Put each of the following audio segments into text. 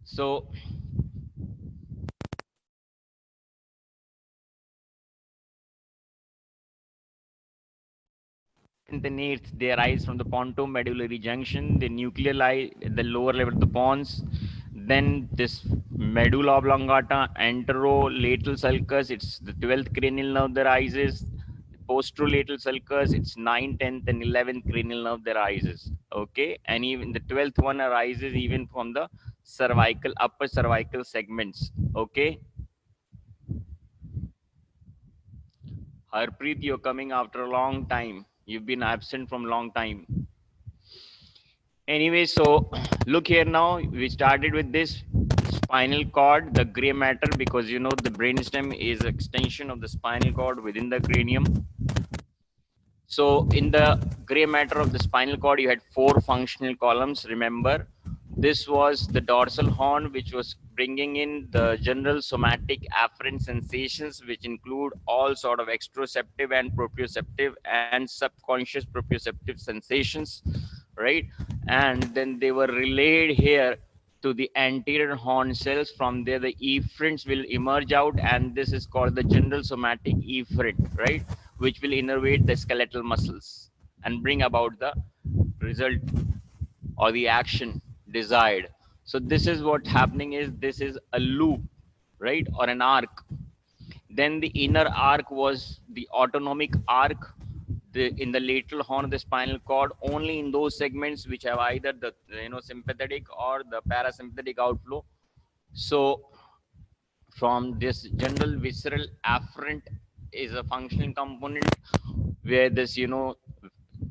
So and eighth, they arise from the pontomedullary junction, the nuclear lie at the lower level of the pons. Then this medulla oblongata, anterolateral sulcus, it's the 12th cranial nerve that rises. Posterolateral sulcus, it's 9th, 10th, and 11th cranial nerve that rises. Okay, and even the 12th one arises even from the cervical, upper cervical segments. Okay, Harpreet, you're coming after a long time. You've been absent from long time. Anyway, so look here now. We started with this spinal cord, the gray matter, because you know the brainstem is extension of the spinal cord within the cranium. So in the gray matter of the spinal cord, you had four functional columns. Remember, this was the dorsal horn, which was bringing in the general somatic afferent sensations, which include all sort of exteroceptive and proprioceptive and subconscious proprioceptive sensations, right? And then they were relayed here to the anterior horn cells. From there, the efferents will emerge out, and this is called the general somatic efferent, right? Which will innervate the skeletal muscles and bring about the result or the action desired. So this is what happening is this is a loop, right, or an arc. Then the inner arc was the autonomic arc, in the lateral horn of the spinal cord, only in those segments which have either the sympathetic or the parasympathetic outflow. So from this general visceral afferent is a functional component where this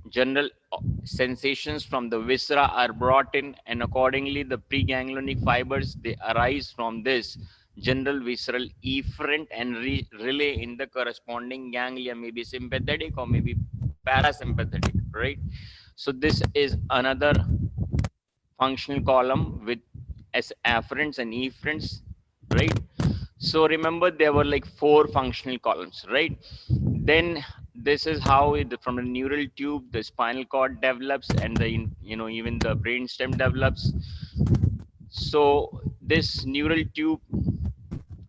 general sensations from the viscera are brought in, and accordingly the preganglionic fibers, they arise from this general visceral efferent and relay in the corresponding ganglia, maybe sympathetic or maybe parasympathetic, right? So this is another functional column with as afferents and efferents, right? So remember there were like four functional columns, right? Then this is how from the neural tube the spinal cord develops, and the even the brain stem develops. So this neural tube,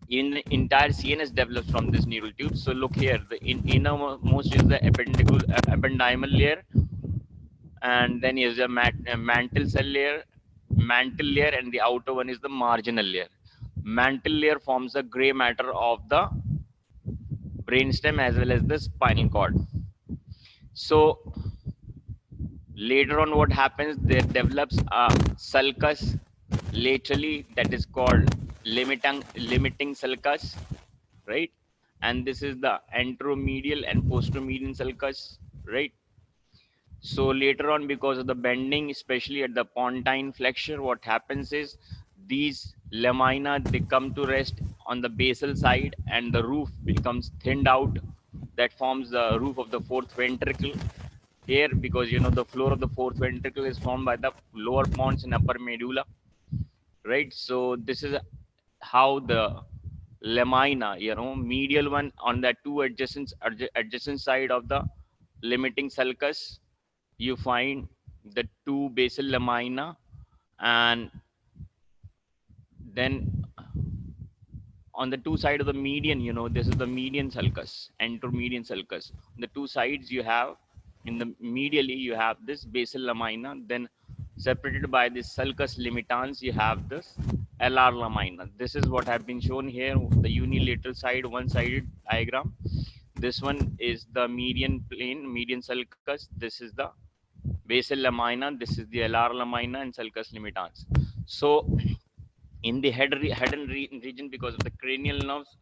in the entire CNS develops from this neural tube. So look here, the innermost is the ependymal layer, and then is a mantle cell layer, mantle layer, and the outer one is the marginal layer. Mantle layer forms the gray matter of the brainstem as well as the spinal cord. So later on, what happens? There develops a sulcus laterally that is called limiting sulcus, right? And this is the anteromedial and posteromedial sulcus, right? So later on, because of the bending, especially at the pontine flexure, what happens is these lamina, they come to rest on the basal side, and the roof becomes thinned out. That forms the roof of the fourth ventricle here, because the floor of the fourth ventricle is formed by the lower pons and upper medulla, right? So this is how the lamina, medial one on the two adjacent side of the limiting sulcus, you find the two basal lamina, and then on the two side of the median, this is the median sulcus, anteromedian sulcus. On the two sides you have, in the medially you have this basal lamina, then separated by this sulcus limitans you have this LR lamina. This is what have been shown here, the unilateral side, one sided diagram. This one is the median plane, median sulcus. This is the basal lamina, this is the LR lamina and sulcus limitans. So in the region, because of the cranial nerves,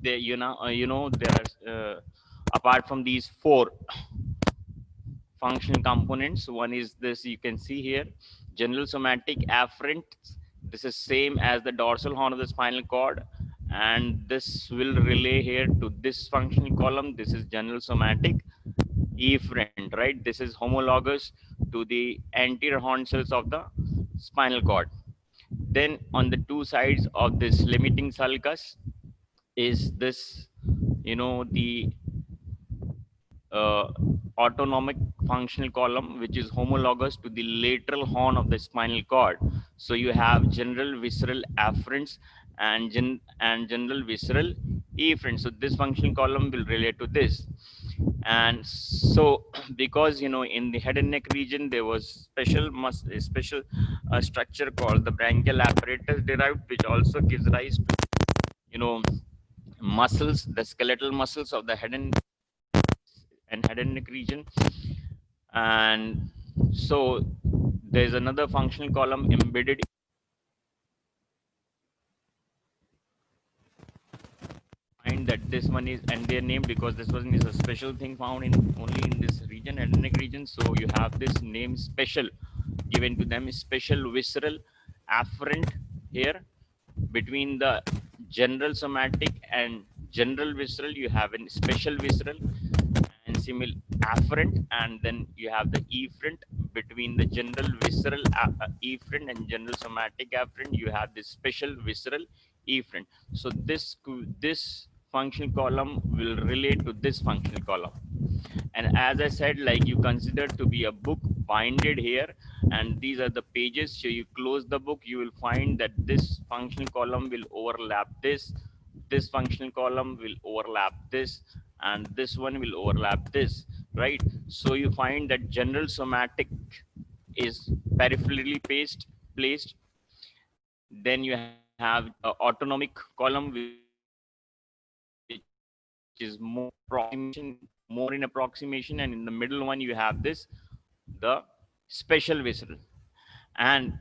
they there are apart from these four functional components, one is this, you can see here, general somatic afferent. This is same as the dorsal horn of the spinal cord, and this will relay here to this functional column. This is general somatic efferent, right? This is homologous to the anterior horn cells of the spinal cord. Then on the two sides of this limiting sulcus is this, the autonomic functional column, which is homologous to the lateral horn of the spinal cord. So you have general visceral afferents and general visceral efferents. So this functional column will relate to this. And so because in the head and neck region there was special structure called the branchial apparatus derived, which also gives rise to muscles, the skeletal muscles of the head and neck region. And so there's another functional column embedded, find that this one is, and they're named because this one is a special thing found in only in this region, head and neck region. So you have this name special given to them, special visceral afferent here. Between the general somatic and general visceral, you have a special visceral and similar afferent, and then you have the efferent. Between the general visceral efferent and general somatic afferent, you have this special visceral efferent. So this functional column will relate to this functional column. And as I said, like, you consider to be a book binded here, and these are the pages. So you close the book, you will find that this functional column will overlap this functional column will overlap this, and this one will overlap this, right? So you find that general somatic is peripherally placed. Then you have autonomic column, which is more in approximation, and in the middle one you have the special visceral. And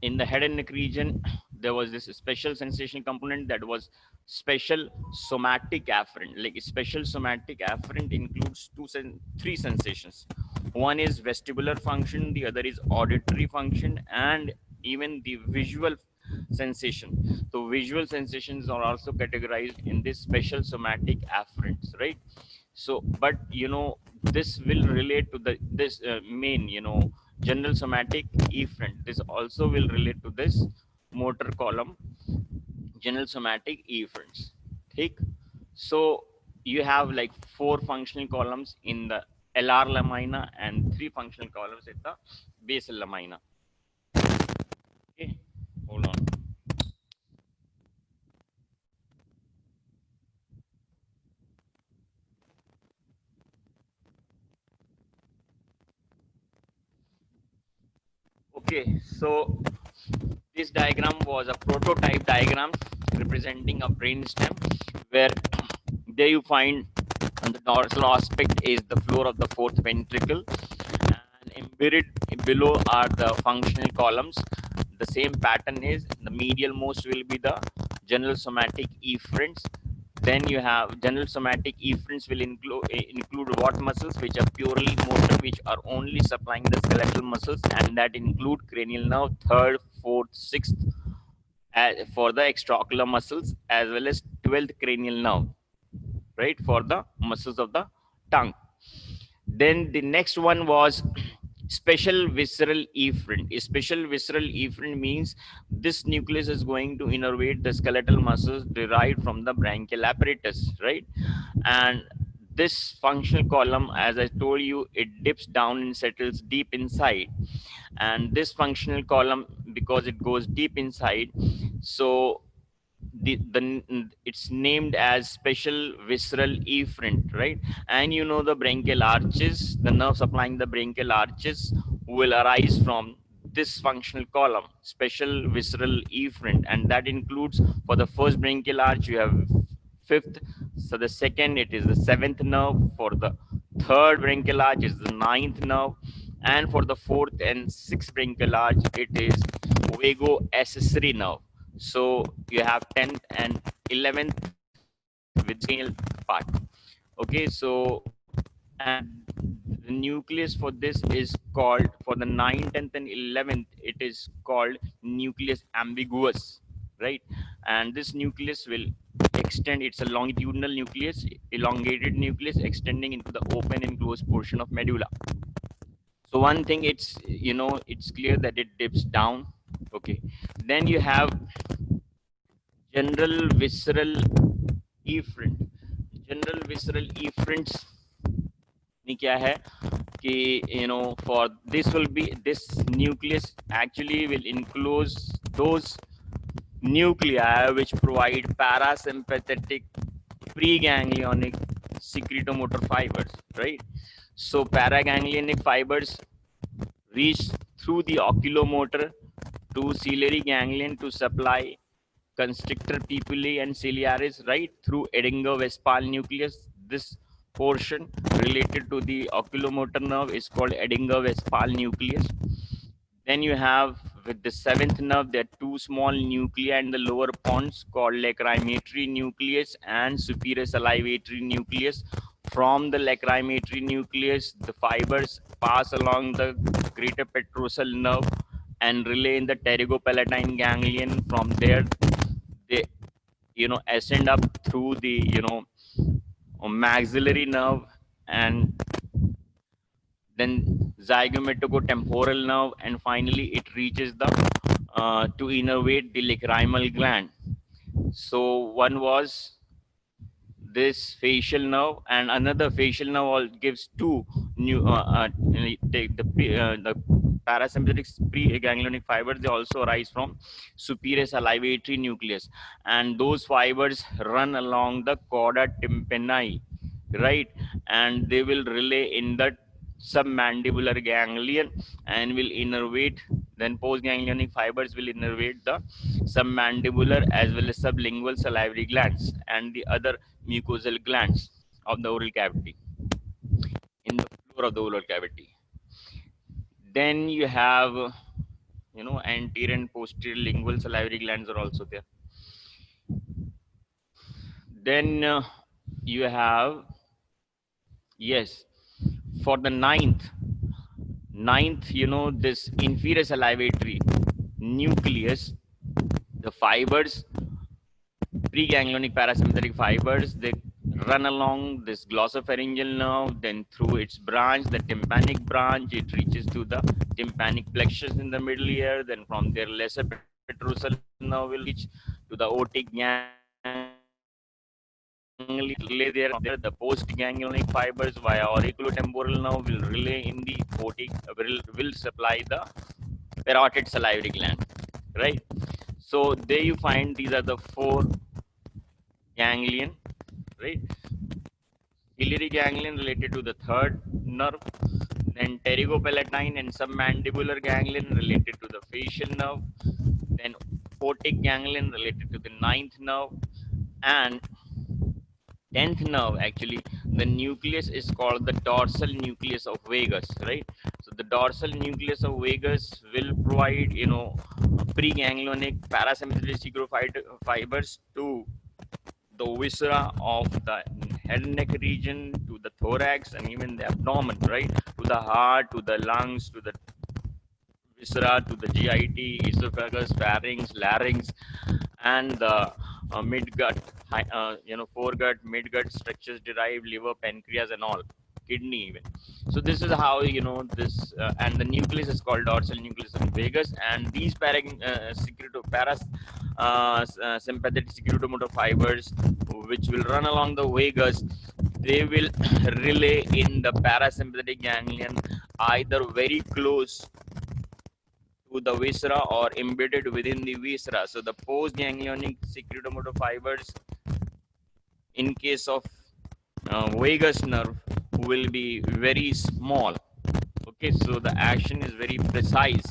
in the head and neck region, there was this special sensation component that was special somatic afferent. Like, special somatic afferent includes three sensations. One is vestibular function, the other is auditory function, and even the visual sensation. So visual sensations are also categorized in this special somatic afferents, right? So, but this will relate to this main general somatic efferent. This also will relate to this motor column, general somatic efferents. Take. So you have like 4 functional columns in the LR lamina and 3 functional columns in the basal lamina. Okay, hold on. Okay, so this diagram was a prototype diagram representing a brainstem, where there you find on the dorsal aspect is the floor of the fourth ventricle, and embedded below are the functional columns. The same pattern is the medial most will be the general somatic efferents. Then you have general somatic efferents will include what muscles, which are purely motor, which are only supplying the skeletal muscles, and that include cranial nerve, third, fourth, sixth, for the extraocular muscles, as well as 12th cranial nerve, right, for the muscles of the tongue. Then the next one was special visceral efferent. A special visceral efferent means this nucleus is going to innervate the skeletal muscles derived from the branchial apparatus, right? And this functional column, as I told you, it dips down and settles deep inside. And this functional column, because it goes deep inside, so it's named as special visceral efferent, right? And the branchial arches, the nerve supplying the branchial arches, will arise from this functional column, special visceral efferent, and that includes, for the first branchial arch you have fifth, so the second it is the seventh nerve, for the third branchial arch is the ninth nerve, and for the fourth and sixth branchial arch it is vago accessory nerve. So you have 10th and 11th with scale part. Okay, so, and the nucleus for this is called, for the 9th, 10th, and 11th, it is called nucleus ambiguous, right? And this nucleus will extend. It's a longitudinal nucleus, elongated nucleus extending into the open and closed portion of medulla. So one thing, it's clear that it dips down. Okay, then you have general visceral efferent. General visceral efferents क्या है कि for this will be this nucleus actually will include those nuclei which provide parasympathetic preganglionic secretomotor fibers, right? So paraganglionic fibers reach through the oculomotor to ciliary ganglion to supply constrictor pupillae and ciliaris, right, through Edinger-Westphal nucleus. This portion related to the oculomotor nerve is called Edinger-Westphal nucleus. Then you have with the seventh nerve, there are two small nuclei in the lower pons called lacrymatory nucleus and superior salivatory nucleus. From the lacrymatory nucleus, the fibers pass along the greater petrosal nerve and relay in the pterygopalatine ganglion. From there, they ascend up through the maxillary nerve and then zygomaticotemporal nerve, and finally it reaches the to innervate the lacrimal gland. So one was this facial nerve, and another facial nerve gives two new the parasympathetic preganglionic fibers. They also arise from superior salivatory nucleus, and those fibers run along the chorda tympani, right? And they will relay in the submandibular ganglion and will innervate. Then postganglionic fibers will innervate the submandibular as well as sublingual salivary glands and the other mucosal glands of the oral cavity, in the floor of the oral cavity. Then you have anterior and posterior lingual salivary glands are also there. Then you have, yes, for the ninth, this inferior salivatory nucleus, the fibers, preganglionic parasympathetic fibers, they run along this glossopharyngeal nerve, then through its branch, the tympanic branch, it reaches to the tympanic plexus in the middle ear. Then from there, lesser petrosal nerve will reach to the otic ganglion. Relay there. From there, the postganglionic fibers via auriculotemporal nerve will relay in the otic, will supply the parotid salivary gland, right? So there you find these are the four ganglion, right? Ciliary ganglion related to the third nerve, then pterygopalatine and submandibular ganglion related to the facial nerve, then otic ganglion related to the ninth nerve, and 10th nerve. Actually, the nucleus is called the dorsal nucleus of vagus, right? So the dorsal nucleus of vagus will provide preganglionic parasympathetic fibers to the viscera of the head and neck region, to the thorax and even the abdomen, right? To the heart, to the lungs, to the viscera, to the GIT, esophagus, pharynx, larynx, and the midgut, foregut, midgut structures derived liver, pancreas, and all, kidney even. So this is how this, and the nucleus is called dorsal nucleus of vagus, and these sympathetic secretomotor fibers, which will run along the vagus, they will relay in the parasympathetic ganglion, either very close to the viscera or embedded within the viscera. So the postganglionic secretomotor fibers, in case of vagus nerve, will be very small. Okay, so the action is very precise.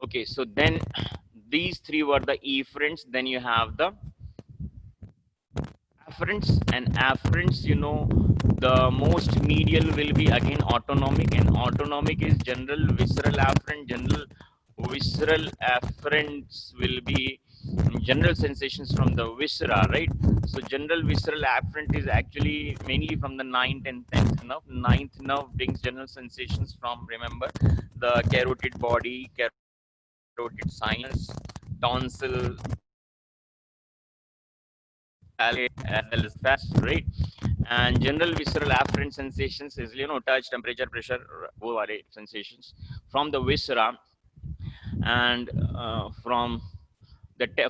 Okay, so then these three were the efferents. Then you have the afferents, and afferents, the most medial will be again autonomic, and autonomic is general visceral afferent. General visceral afferents will be general sensations from the viscera, right? So general visceral afferent is actually mainly from the ninth and 10th nerve. Ninth nerve brings general sensations from, remember, the carotid body, carotid sinus, tonsil, palate, as well as fast, right? And general visceral afferent sensations is touch, temperature, pressure, sensations from the viscera, and from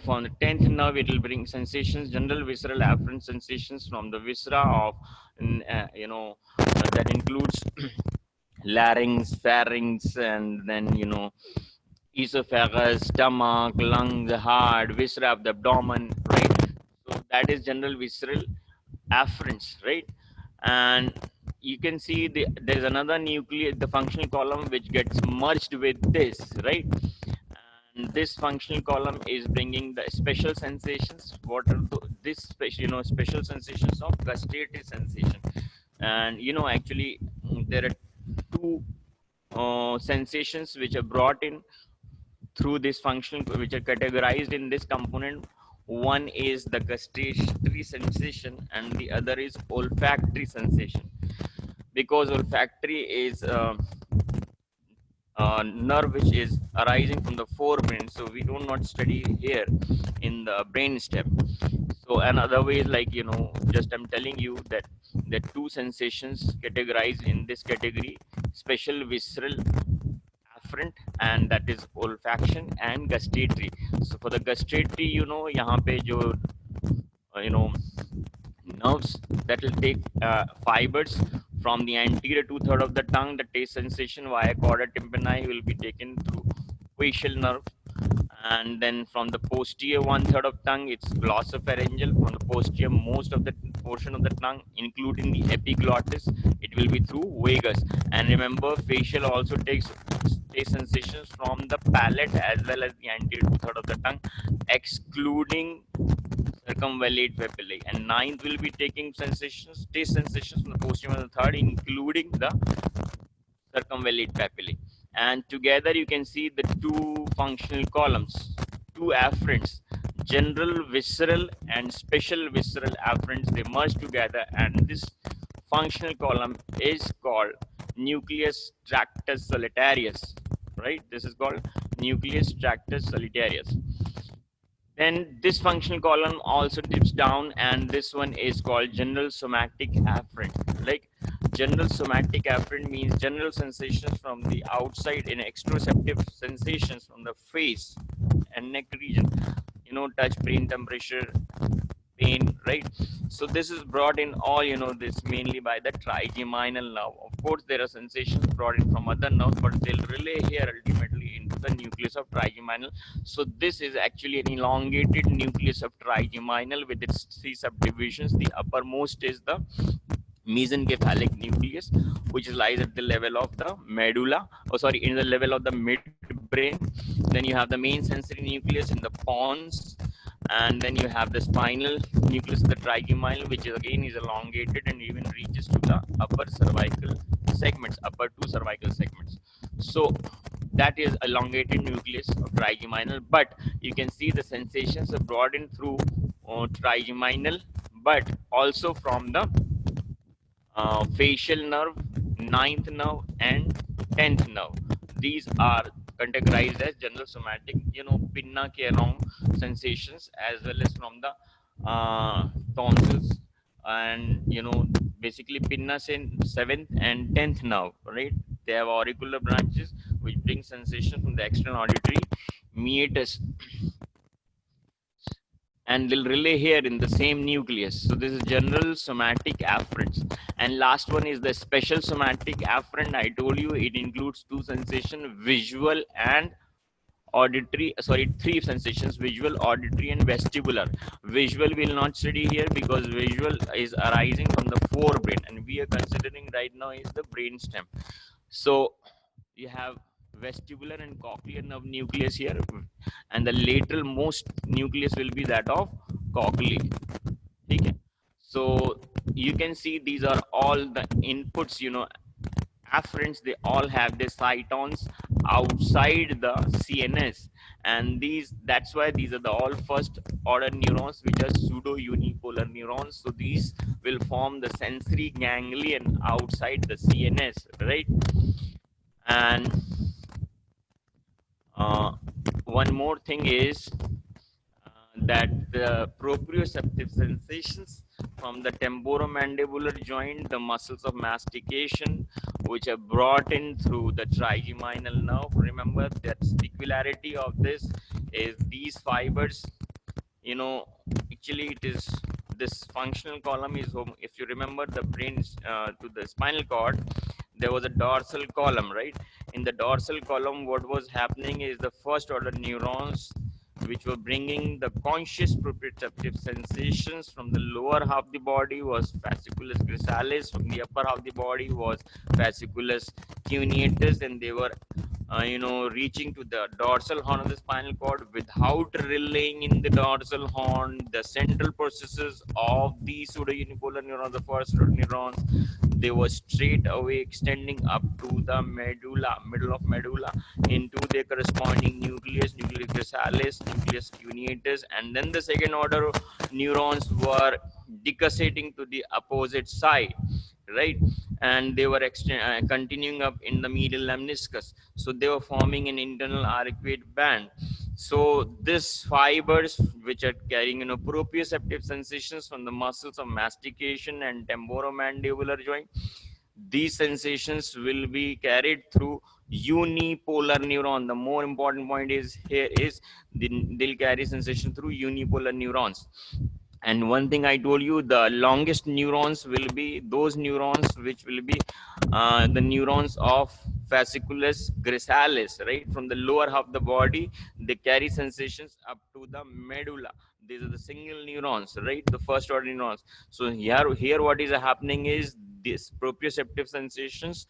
from the 10th nerve, it will bring sensations, general visceral afferent sensations from the viscera of, that includes larynx, pharynx, and then, esophagus, stomach, lungs, heart, viscera of the abdomen, right? So that is general visceral afferents, right? And you can see there's another nucleus, the functional column, which gets merged with this, right? And this functional column is bringing the special sensations. What are this special, special sensations of gustatory sensation? And actually, there are two sensations which are brought in through this function, which are categorized in this component. One is the gustatory sensation and the other is olfactory sensation, because olfactory is nerve which is arising from the forebrain, so we do not study here in the brain stem. So another way is like, just I'm telling you that the two sensations categorized in this category: special visceral afferent, and that is olfaction, and gustatory. So for the gustatory, यहाँ पे जो nerves that will take fibers from the anterior two-third of the tongue. The taste sensation via chorda tympani will be taken through facial nerve, and then from the posterior one-third of tongue, it's glossopharyngeal. From the posterior most of the portion of the tongue, including the epiglottis, it will be through vagus. And remember, facial also takes taste sensations from the palate as well as the anterior two-third of the tongue, excluding circumvallate papillae. And ninth will be taking taste sensations from the posterior and the third, including the circumvallate papillae. And together you can see the two functional columns, two afferents, general visceral and special visceral afferents. They merge together, and this functional column is called nucleus tractus solitarius, right? This is called nucleus tractus solitarius. Then this functional column also dips down, and this one is called general somatic afferent. Like, general somatic afferent means general sensations from the outside and exteroceptive sensations from the face and neck region. Touch, brain temperature, pain, right? So this is brought in all, this mainly by the trigeminal nerve. Of course, there are sensations brought in from other nerves, but they'll relay here ultimately into the nucleus of trigeminal. So this is actually an elongated nucleus of trigeminal with its three subdivisions. The uppermost is the mesencephalic nucleus, which lies at the level of the medulla, in the level of the midbrain. Then you have the main sensory nucleus in the pons, and then you have the spinal nucleus of the trigeminal, which is again is elongated and even reaches to the upper cervical segments, upper two cervical segments. So that is elongated nucleus of trigeminal, but you can see the sensations are brought in through trigeminal, but also from the facial nerve, ninth nerve, and 10th nerve. These are categorized as general somatic, pinna ke along sensations, as well as from the tonsils, and basically pinna in 7th and 10th nerve, right? They have auricular branches which bring sensation from the external auditory meatus, and they'll relay here in the same nucleus. So this is general somatic afferents. And last one is the special somatic afferent. I told you it includes two sensations, visual and auditory, three sensations: visual, auditory, and vestibular. Visual will not study here because visual is arising from the forebrain, and we are considering right now is the brainstem. So you have vestibular and cochlear nerve nucleus here, and the lateral most nucleus will be that of cochlea. Okay. So you can see these are all the inputs, afferents. They all have their cytons outside the CNS, and that's why these are the all first order neurons, which are pseudo unipolar neurons. So these will form the sensory ganglion outside the CNS, right? And one more thing is that the proprioceptive sensations from the temporomandibular joint, the muscles of mastication, which are brought in through the trigeminal nerve. Remember that specularity of this is these fibers, you know, actually it is this functional column is home. If you remember the brains to the spinal cord, there was a dorsal column, right? In the dorsal column, what was happening is the first order neurons which were bringing the conscious proprioceptive sensations from the lower half of the body was fasciculus grisalis, from the upper half of the body was fasciculus cuneatus, and they were reaching to the dorsal horn of the spinal cord without relaying in the dorsal horn the central processes of the pseudounipolar neurons, the first neurons. They were straight away extending up to the medulla, middle of medulla, into their corresponding nucleus, nucleus grisalis, nucleus cuneatus, and then the second order neurons were decussating to the opposite side, right? And they were continuing up in the medial lemniscus, so they were forming an internal arcuate band. So these fibers which are carrying proprioceptive sensations from the muscles of mastication and temporomandibular joint, these sensations will be carried through unipolar neuron. The more important point is here is they'll carry sensation through unipolar neurons. And one thing I told you, the longest neurons will be those neurons which will be the neurons of fasciculus grisalis, right? From the lower half of the body, they carry sensations up to the medulla. These are the single neurons, right? The first order neurons. So here what is happening is this proprioceptive sensations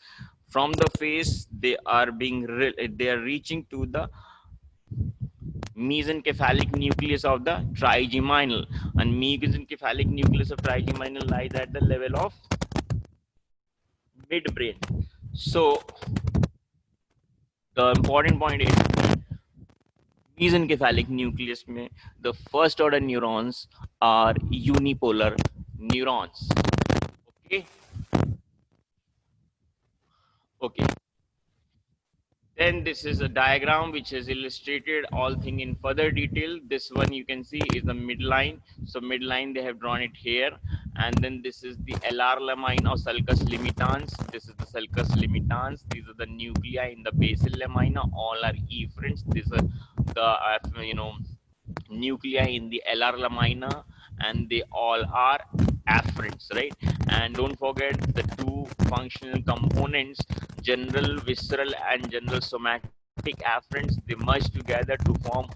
from the face, they are they are reaching to the mesencephalic nucleus of the trigeminal, and mesencephalic nucleus of trigeminal lies at the level of midbrain. So the important point is mesencephalic nucleus में the first order neurons are unipolar neurons. Okay. Okay. Then this is a diagram which has illustrated all thing in further detail. This one you can see is the midline. So midline, they have drawn it here. And then this is the LR lamina or sulcus limitans. This is the sulcus limitans. These are the nuclei in the basal lamina. All are efferents. These are the, nuclei in the LR lamina, and they all are afferents, right? And don't forget the two functional components, general visceral and general somatic afferents. They merge together to form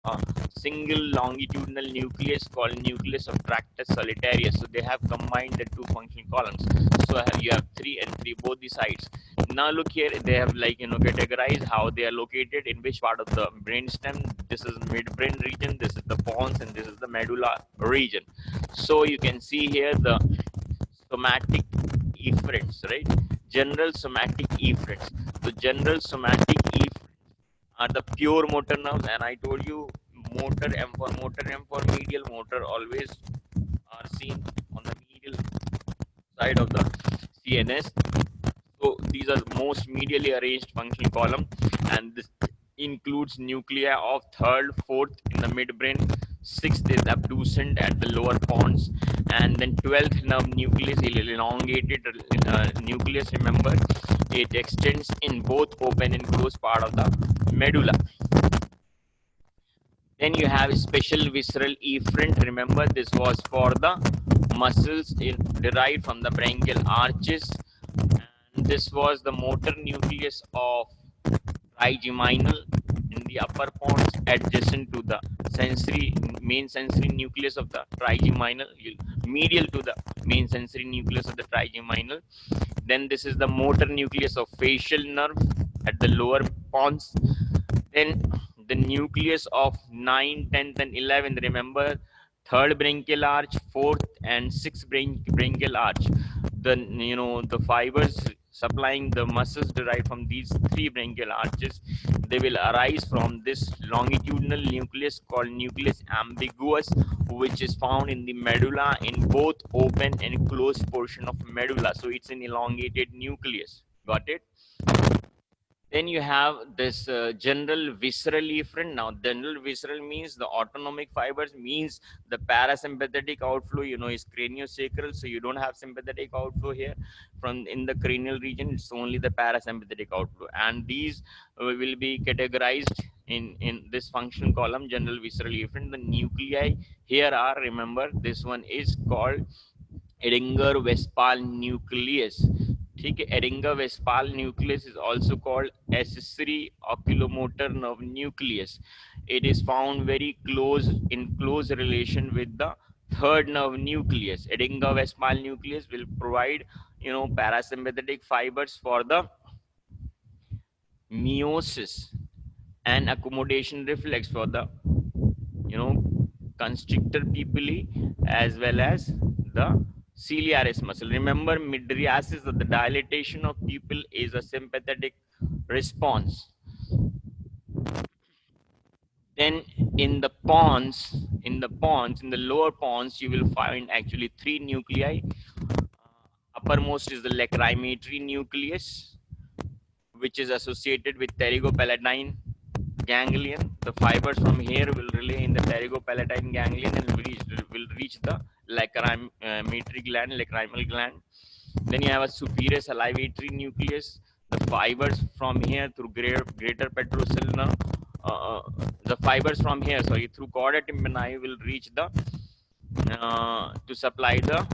a single longitudinal nucleus called nucleus of Tractus solitarius. So they have combined the two functional columns. So you have 3 and 3 both the sides. Now look here, they have categorized how they are located in which part of the brainstem. This is midbrain region, this is the pons, and this is the medulla region. So you can see here the somatic efferents, right? General somatic efferents. So general somatic efferents are the pure motor nerves, and I told you motor M for medial, motor always are seen on the medial side of the CNS. So these are most medially arranged functional column, and this includes nuclei of third, fourth in the midbrain, sixth is abducent at the lower pons, and then 12th nerve nucleus, elongated nucleus. Remember, it extends in both open and closed part of the medulla. Then you have special visceral efferent. Remember, this was for the muscles derived from the branchial arches. And this was the motor nucleus of trigeminal in the upper pons, adjacent to the main sensory nucleus of the trigeminal, medial to the main sensory nucleus of the trigeminal. Then this is the motor nucleus of facial nerve at the lower pons. Then the nucleus of 9, 10th, and 11th. Remember, third branchial arch, fourth and sixth branchial arch. The fibers supplying the muscles derived from these 3 branchial arches, they will arise from this longitudinal nucleus called nucleus ambiguus, which is found in the medulla in both open and closed portion of medulla. So it's an elongated nucleus. Got it? Then you have this general visceral efferent. Now, general visceral means the autonomic fibers, means the parasympathetic outflow, is craniosacral. So you don't have sympathetic outflow here from in the cranial region. It's only the parasympathetic outflow. And these will be categorized in this function column, general visceral efferent. The nuclei here are, remember, this one is called Edinger-Westphal nucleus. ठीक है, Edinger-Westphal nucleus is also called accessory oculomotor nerve nucleus. It is found very close in close relation with the third nerve nucleus. Edinger-Westphal nucleus will provide, parasympathetic fibers for the meiosis and accommodation reflex for the, constrictor pupillae as well as the ciliaris muscle. Remember, mydriasis, the dilatation of pupil, is a sympathetic response. Then in the lower pons, you will find actually three nuclei. Uppermost is the lacrimatory nucleus, which is associated with pterygopalatine ganglion. The fibers from here will relay in the pterygopalatine ganglion and will reach the lacrimal gland. Then you have a superior salivatory nucleus. The fibers from here through greater petrosal nerve, the fibers from here, through chorda tympani will reach the to supply the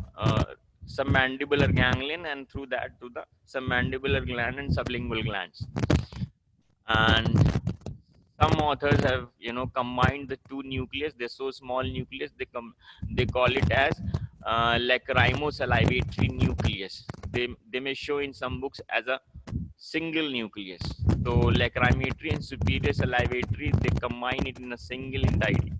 submandibular ganglion, and through that to the submandibular gland and sublingual glands. And some authors have combined the two nucleus. They're so small nucleus, they call it as lacrimosalivatory nucleus. They may show in some books as a single nucleus. So lacrimatory and superior salivatory, they combine it in a single entity.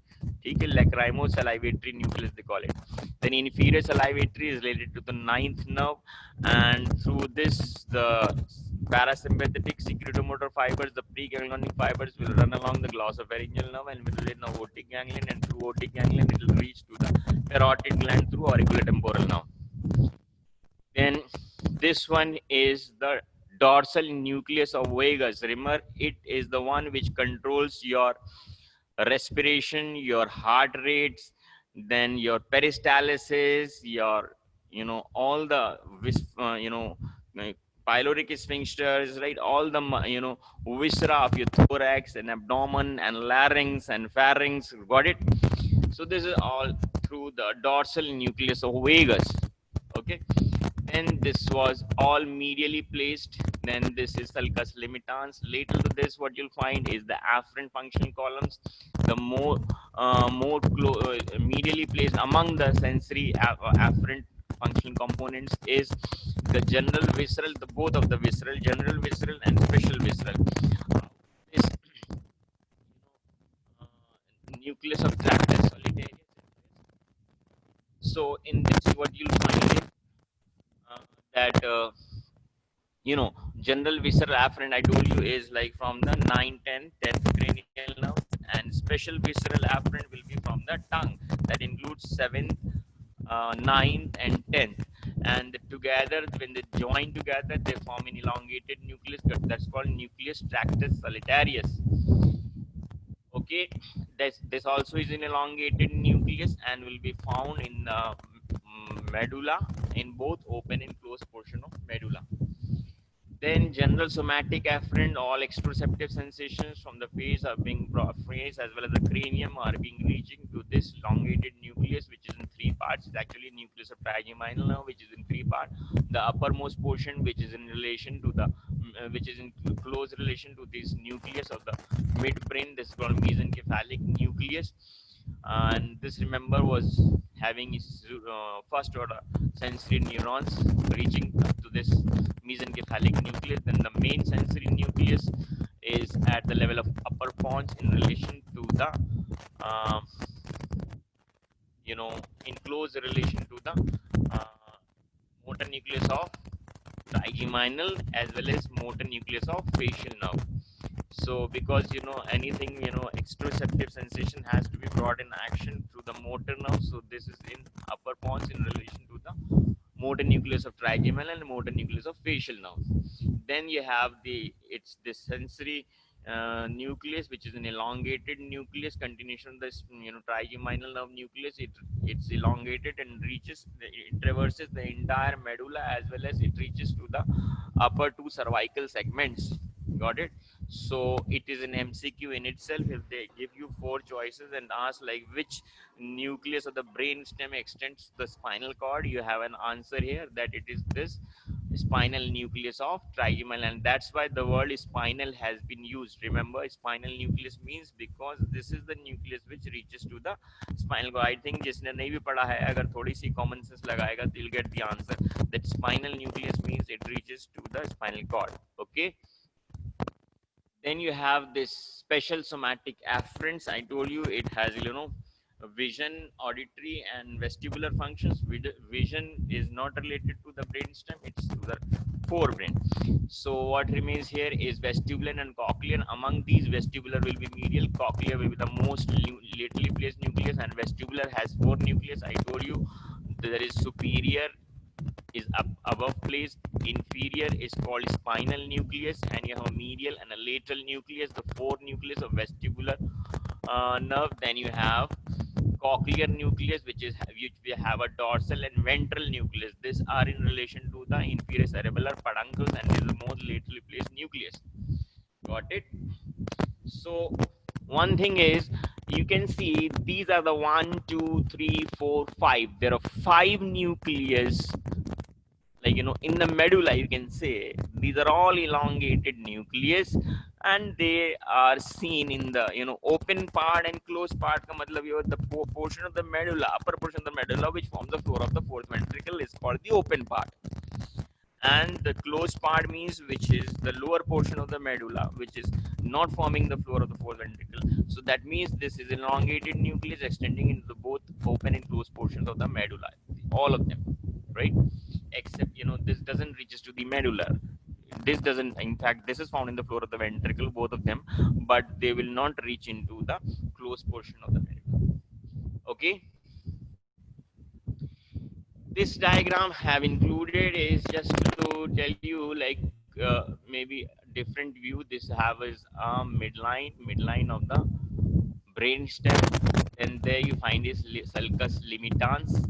ठीक है, lacrimosalivatory nucleus they call it. Then inferior salivatory is related to the ninth nerve, and through this the parasympathetic secretomotor fibers, the preganglionic fibers, will run along the glossopharyngeal nerve and will relate to otic ganglion, and through otic ganglion it will reach to the parotid gland through auriculotemporal nerve. Then this one is the dorsal nucleus of vagus. Remember, it is the one which controls your respiration, your heart rates, then your peristalsis, your all the pyloric sphincters, right? All the viscera of your thorax and abdomen and larynx and pharynx. Got it? So this is all through the dorsal nucleus of vagus. Okay. And this was all medially placed. Then this is sulcus limitans. Later to this, what you'll find is the afferent function columns. The more medially placed among the sensory afferent function components is the general visceral, both of the visceral, general visceral and special visceral. This nucleus of Tractus solitarius. So in this, what you'll find is that general visceral afferent, I told you, is like from the 9, 10, 10th cranial nerve, and special visceral afferent will be from the tongue. That includes 7th, 9th, and 10th. And together, when they join together, they form an elongated nucleus. That's called nucleus tractus solitarius. Okay, this also is an elongated nucleus and will be found in the medulla, in both open and closed portion of medulla. Then general somatic afferent, all exteroceptive sensations from the face are being brought, face as well as the cranium are being reaching to this elongated nucleus, which is in 3 parts. It's actually nucleus of trigeminal nerve, which is in 3 parts. The uppermost portion, which is in relation to the, which is in close relation to this nucleus of the midbrain, this is called mesencephalic nucleus. And this, remember, was having first order sensory neurons reaching to this mesencephalic nucleus. Then the main sensory nucleus is at the level of upper pons in relation to the in close relation to the motor nucleus of trigeminal as well as motor nucleus of facial nerve. So because anything exteroceptive sensation has to be brought in action through the motor nerve, so this is in upper pons in relation to the motor nucleus of trigeminal and motor nucleus of facial nerve. Then you have it's the sensory nucleus, which is an elongated nucleus, continuation of this trigeminal nerve nucleus. It's elongated and it traverses the entire medulla, as well as it reaches to the upper two cervical segments. Got it? So it is an MCQ in itself. If they give you four choices and ask like which nucleus of the brain stem extends the spinal cord, you have an answer here that it is this spinal nucleus of trigeminal, and that's why the word spinal has been used. Remember, spinal nucleus means because this is the nucleus which reaches to the spinal cord. I think जिसने नहीं भी पढ़ा है, अगर थोड़ी सी common sense लगाएगा, तो you'll get the answer that spinal nucleus means it reaches to the spinal cord. Okay. Then you have this special somatic afferents. I told you it has vision, auditory, and vestibular functions. Vision is not related to the brainstem; it's to the forebrain. So what remains here is vestibular and cochlear. Among these, vestibular will be medial, cochlear will be the most lately placed nucleus, and vestibular has four nucleus. I told you there is superior is above placed, inferior is called spinal nucleus, and you have a medial and a lateral nucleus, the four nucleus of vestibular nerve. Then you have cochlear nucleus, which we have a dorsal and ventral nucleus. These are in relation to the inferior cerebellar peduncles, and this is the most laterally placed nucleus. Got it? So one thing is, you can see these are the 1, 2, 3, 4, 5. There are 5 nucleus, like in the medulla. You can say these are all elongated nucleus, and they are seen in the open part and closed part. Ka matlab you the portion of the medulla, upper portion of the medulla, which forms the floor of the fourth ventricle, is called the open part, and the closed part means which is the lower portion of the medulla, which is not forming the floor of the fourth ventricle. So that means this is elongated nucleus extending into the both open and closed portions of the medulla, all of them, right? Except this doesn't reaches to the medulla. This doesn't, in fact this is found in the floor of the ventricle, both of them, but they will not reach into the closed portion of the medulla. Okay. This diagram have included is just to tell you, like maybe different view. This have is a midline of the brain stem, and there you find is sulcus limitans.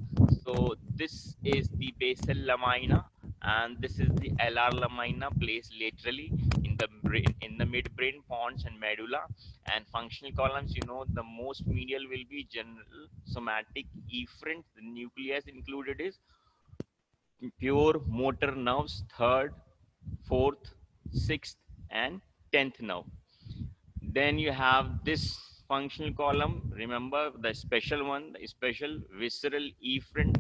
So this is the basal lamina, and this is the alar lamina placed laterally in the brain, in the midbrain, pons and medulla. And functional columns, the most medial will be general somatic efferent. The nucleus included is pure motor nerves, third, fourth, sixth, and 10th nerve. Then you have this functional column. Remember the special one, the special visceral efferent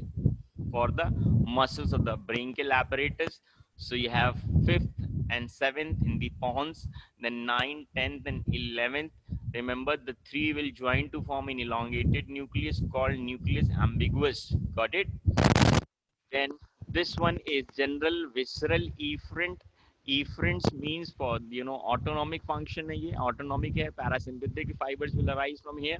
for the muscles of the brachial apparatus. So you have fifth and seventh in the pons, then 9th, 10th, and 11th. Remember the three will join to form an elongated nucleus called nucleus ambiguous. Got it? Then this one is general visceral efferent. Efferents means for autonomic function है ये, autonomic है, parasympathetic fibers will arise from here,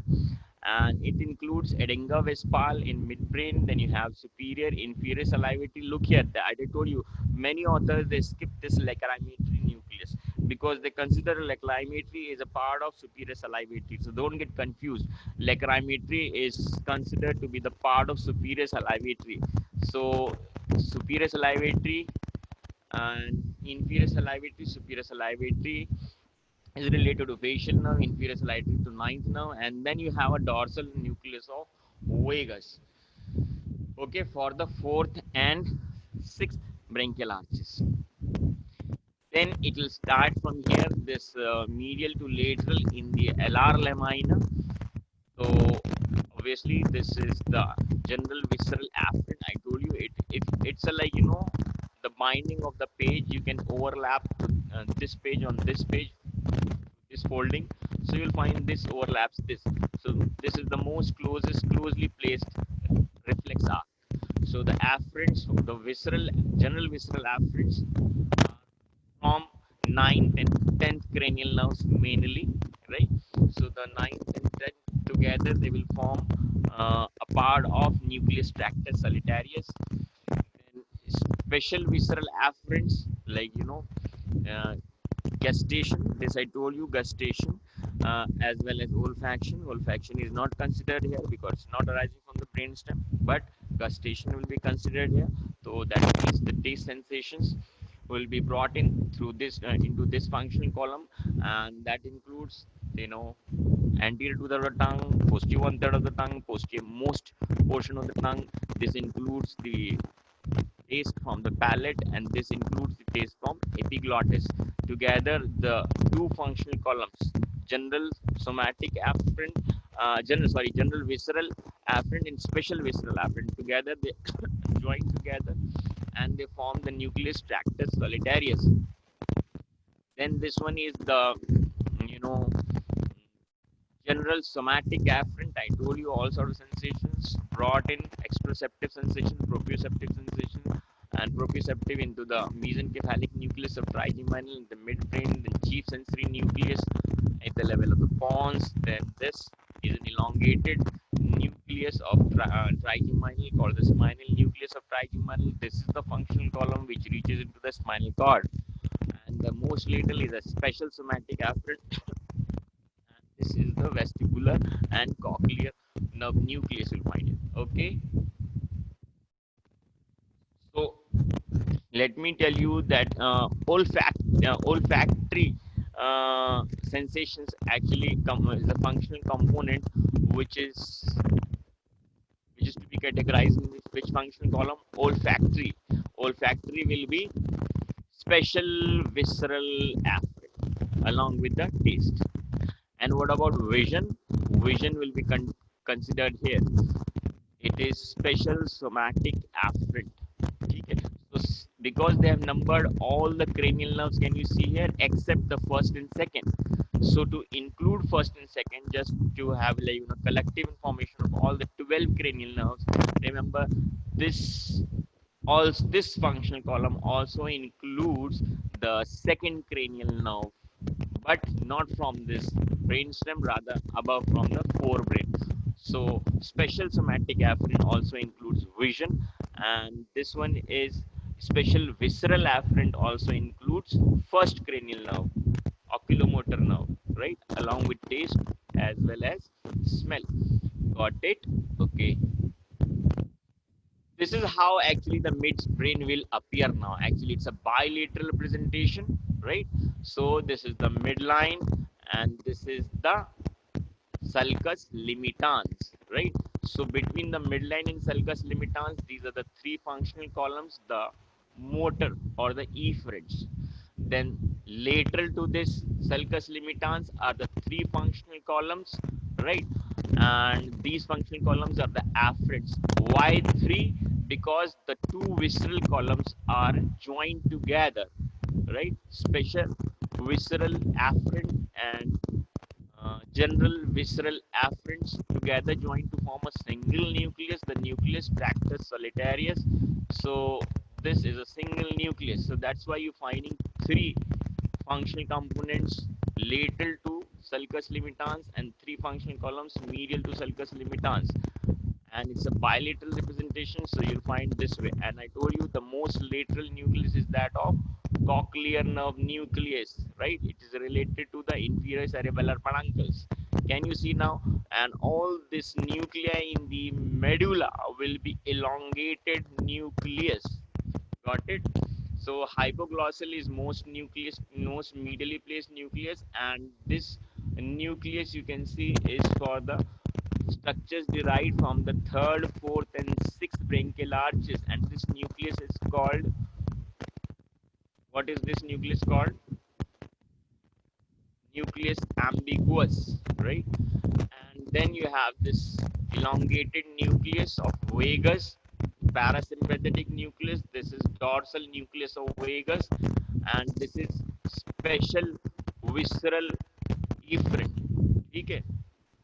and it includes Edinga Vespal in midbrain. Then you have superior inferior salivatory. Look here, I told you many authors they skip this lacrimatary nucleus because they consider lacrimatary is a part of superior salivatory. So don't get confused. Lacrimatary is considered to be the part of superior salivatory. So superior salivatory and inferior salivatory, superior salivatory is related to facial nerve, inferior salivatory to ninth nerve, and then you have a dorsal nucleus of vagus. Okay, for the fourth and sixth branchial arches. Then it will start from here, this medial to lateral in the alar lamina. So obviously this is the general visceral afferent. I told you it's a like the binding of the page. You can overlap this page on this page, this folding. So you'll find this overlaps this. So this is the most closely placed reflex arc. So the afferents, the visceral, general visceral afferents from 9th and 10th cranial nerves mainly, right? So the 9th and 10th together, they will form a part of nucleus tractus solitarius. Then special visceral afferents like uh, gustation. This I told you, gustation, as well as olfaction. Olfaction is not considered here because it's not arising from the brainstem, but gustation will be considered here. So that means the taste sensations will be brought in through this into this functional column, and that includes anterior to the tongue, posterior one third of the tongue, posterior most portion of the tongue. This includes the taste from the palate, and this includes the taste from epiglottis. Together, the two functional columns, general somatic afferent, general visceral afferent and special visceral afferent, together they join together and they form the nucleus tractus solitarius. Then this one is the you know general somatic afferent. I told you all sort of sensations brought in: exteroceptive sensation, proprioceptive sensation, and proprioceptive into the mesencephalic nucleus of trigeminal in the midbrain, then chief sensory nucleus at the level of the pons. Then this is an elongated nucleus of trigeminal called the spinal nucleus of trigeminal. This is the functional column which reaches into the spinal cord. And the most little is a special somatic afferent. This is the vestibular and cochlear nerve nucleus, you'll find it. Okay, so let me tell you that olfactory sensations actually is a functional component which is to be categorized in which functional column? Olfactory. Olfactory will be special visceral afferent along with the taste. And what about vision? Vision will be considered here. It is special somatic afferent. Okay. So because they have numbered all the cranial nerves, can you see here, except the first and second. So to include first and second, just to have like collective information of all the 12 cranial nerves, remember this this functional column also includes the second cranial nerve, but not from this brainstem, rather above from the forebrain. So special somatic afferent also includes vision, and this one is special visceral afferent also includes first cranial nerve, oculomotor nerve, right, along with taste as well as smell. Got it? Okay. This is how actually the midbrain will appear now. Actually, it's a bilateral representation, right? So this is the midline, and this is the sulcus limitans, right? So between the midline and sulcus limitans, these are the three functional columns, the motor or the efferents. Then lateral to this sulcus limitans are the three functional columns, right? And these functional columns are the afferents. Why three? Because the two visceral columns are joined together, right? Special visceral afferent and general visceral afferents together join to form a single nucleus, the nucleus tractus solitarius. So this is a single nucleus. So that's why you're finding three functional components lateral to sulcus limitans and three functional columns medial to sulcus limitans. And it's a bilateral representation, so you'll find this way. And I told you the most lateral nucleus is that of cochlear nerve nucleus, right? It is related to the inferior cerebellar peduncles. Can you see now? And all this nuclei in the medulla will be elongated nucleus. Got it? So hypoglossal is most medially placed nucleus, and this nucleus you can see is for the structures derived from the third, fourth, and sixth branchial arches, and this nucleus is called, what is this nucleus called? Nucleus ambiguus, right? And then you have this elongated nucleus of vagus, parasympathetic nucleus. This is dorsal nucleus of vagus, and this is special visceral efferent. Okay.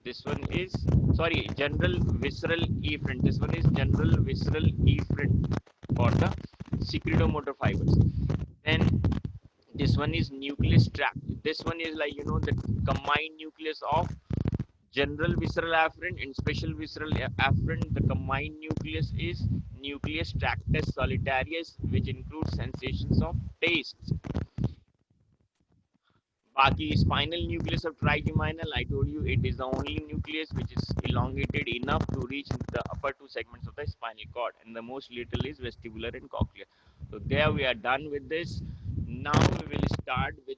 This one is, sorry, general visceral efferent. This one is general visceral efferent for the secretomotor fibers. Then this one is nucleus tract. This one is like the combined nucleus of general visceral afferent and special visceral afferent. The combined nucleus is nucleus tractus solitarius, which includes sensations of taste. Baki spinal nucleus of trigeminal, I told you it is the only nucleus which is elongated enough to reach the upper two segments of the spinal cord, and the most little is vestibular and cochlear. So there we are done with this. Now we will start with